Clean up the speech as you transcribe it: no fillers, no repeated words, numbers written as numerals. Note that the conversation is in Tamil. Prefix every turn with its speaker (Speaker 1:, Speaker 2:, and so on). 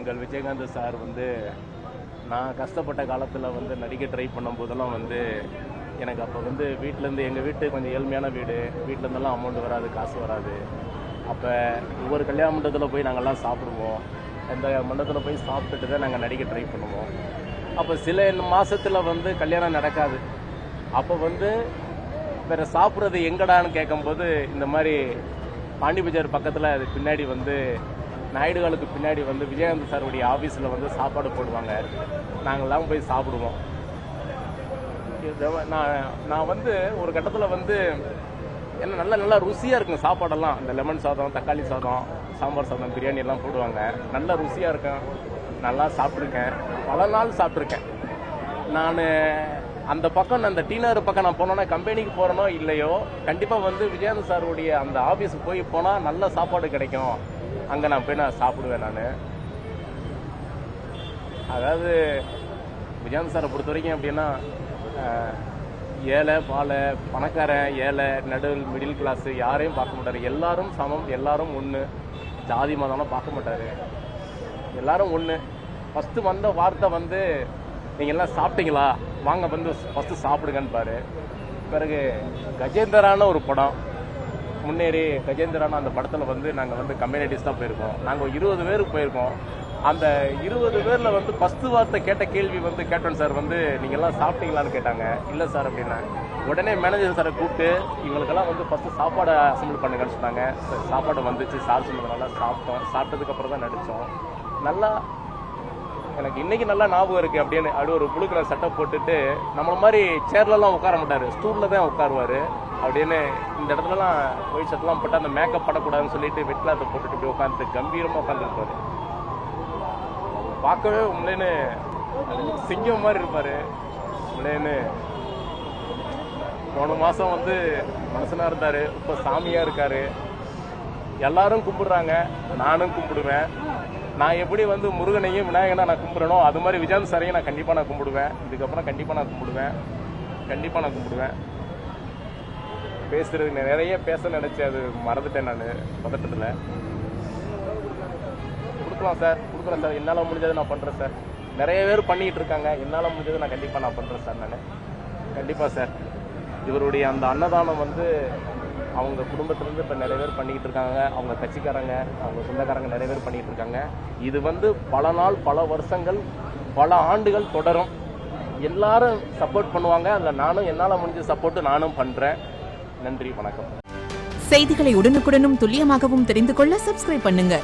Speaker 1: எங்கள் விஜயகாந்த் சார் வந்து நான் கஷ்டப்பட்ட காலத்தில் வந்து நடிக்க ட்ரை பண்ணும்போதெல்லாம் வந்து எனக்கு அப்போ வந்து வீட்டிலேருந்து எங்கள் வீட்டு கொஞ்சம் ஏழ்மையான வீடு, வீட்டிலேருந்தெல்லாம் அமௌண்ட் வராது, காசு வராது. அப்போ ஒவ்வொரு கல்யாண மண்டபத்தில் போய் நாங்கள்லாம் சாப்பிடுவோம். அந்த மண்டபத்தில் போய் சாப்பிட்டுட்டு தான் நாங்கள் நடிக்க ட்ரை பண்ணுவோம். அப்போ சில மாதத்தில் வந்து கல்யாணம் நடக்காது. அப்போ வந்து வேறு சாப்பிட்றது எங்கடான்னு கேட்கும்போது இந்த மாதிரி பாண்டி பஜார் பக்கத்தில் அது பின்னாடி வந்து நாயுடுகளுக்கு பின்னாடி வந்து விஜயகாந்த் சாருடைய ஆஃபீஸில் வந்து சாப்பாடு போடுவாங்க. நாங்கள்லாம் போய் சாப்பிடுவோம். நான் வந்து ஒரு கட்டத்தில் வந்து என்ன நல்லா ருசியாக இருக்கும் சாப்பாடெல்லாம். இந்த லெமன் சாதம், தக்காளி சாதம், சாம்பார் சாதம், பிரியாணி எல்லாம் போடுவாங்க. நல்லா ருசியாக இருக்கும். நல்லா சாப்பிட்ருக்கேன், பல நாள் சாப்பிட்ருக்கேன். நான் அந்த பக்கம் அந்த டீநகர் பக்கம் நான் போனோன்னா, கம்பெனிக்கு போகிறனோ இல்லையோ, கண்டிப்பாக வந்து விஜயகாந்த் சாருடைய அந்த ஆஃபீஸுக்கு போய் போனால் நல்ல சாப்பாடு கிடைக்கும். அங்கே நான் போய் நான் சாப்பிடுவேன். நான் அதாவது விஜயகாந்த் சாரை பொறுத்த வரைக்கும் அப்படின்னா ஏழை பாலை, பணக்காரன் ஏழை, மிடில் கிளாஸு யாரையும் பார்க்க மாட்டார். எல்லாரும் சமம், எல்லாரும் ஒன்று. ஜாதி மதம்லாம் பார்க்க மாட்டார். எல்லாரும் ஒன்று. ஃபஸ்ட்டு வந்த வார்த்தை வந்து நீங்கள் எல்லாம் சாப்பிட்டீங்களா, வாங்க வந்து ஃபஸ்ட்டு சாப்பிடுங்கன்னு பாரு. பிறகு கஜேந்திரான ஒரு படம் முன்னேறி, கஜேந்திரான அந்த படத்தில் வந்து நாங்கள் வந்து கம்யூனிட்டிஸ் தான் போயிருக்கோம். நாங்கள் 20 பேருக்கு போயிருக்கோம். அந்த 20 பேரில் வந்து ஃபஸ்ட்டு வார்த்தை கேட்ட கேள்வி வந்து கேப்டன் சார் வந்து நீங்கள் எல்லாம் சாப்பிட்டீங்களான்னு கேட்டாங்க. இல்லை சார் அப்படின்னா, உடனே மேனேஜர் சாரை கூப்பிட்டு இவங்களுக்கெல்லாம் வந்து ஃபஸ்ட்டு சாப்பாடை அசம்பிள் பண்ணுங்கன்னு சொன்னாங்க. சாப்பாடு வந்துச்சு, சார் சொன்னதுனால சாப்பிட்டோம். சாப்பிட்டதுக்கப்புறம் தான் நடித்தோம். நல்லா எனக்கு இன்றைக்கி நல்லா ஞாபகம் இருக்குது. அப்படின்னு அப்படி ஒரு ப்ளூ கலர் சட்டை போட்டுட்டு நம்மள மாதிரி சேர்லலாம் உட்கார மாட்டார், ஸ்டூலில் தான் உட்காருவார். அப்படின்னு இந்த இடத்துலலாம் ஒயிட் ஷர்ட்லாம் போட்டு அந்த மேக்கப் பண்ணக்கூடாதுன்னு சொல்லிட்டு வெட்லாத்தை போட்டுட்டு இப்படி உட்காந்துட்டு கம்பீரமாக உட்காந்துருப்பார். பார்க்கவே உங்களேன்னு சிங்கம் மாதிரி இருப்பார். உங்களேன்னு போன மாதம் வந்து மனுஷனாக இருந்தார், இப்போ சாமியாக இருக்கார். எல்லாரும் கும்பிடுறாங்க, நானும் கும்பிடுவேன். நான் எப்படி வந்து முருகனையும் விநாயகனா நான் கும்பிட்றனோ அது மாதிரி விஜயகாந்த் சாரையும் நான் கண்டிப்பாக நான் கும்பிடுவேன். இதுக்கப்புறம் கண்டிப்பாக நான் கும்பிடுவேன். பேசுறது நிறைய பேச நினைச்சேன், அது மறந்துட்டேன் நான் பதட்டத்தில். கொடுக்கலாம் சார், என்னால் முடிஞ்சதை நான் பண்ணுறேன் சார். நிறைய பேர் பண்ணிக்கிட்டு இருக்காங்க, என்னால் முடிஞ்சதை நான் கண்டிப்பாக பண்ணுறேன் சார். நான் கண்டிப்பாக சார். இவருடைய அந்த அன்னதானம் வந்து அவங்க குடும்பத்திலேருந்து இப்போ நிறைய பேர் பண்ணிக்கிட்டு இருக்காங்க. அவங்க கட்சிக்காரங்க, அவங்க சொந்தக்காரங்க நிறைய பேர் பண்ணிக்கிட்டு இருக்காங்க. இது வந்து பல நாள், பல வருஷங்கள், பல ஆண்டுகள் தொடரும். எல்லாரும் சப்போர்ட் பண்ணுவாங்க. அதில் நானும் என்னால் முடிஞ்ச சப்போர்ட்டு நானும் பண்ணுறேன். நன்றி, வணக்கம்.
Speaker 2: செய்திகளை உடனுக்குடனும் துல்லியமாகவும் தெரிந்து கொள்ள சப்ஸ்கிரைப் பண்ணுங்க.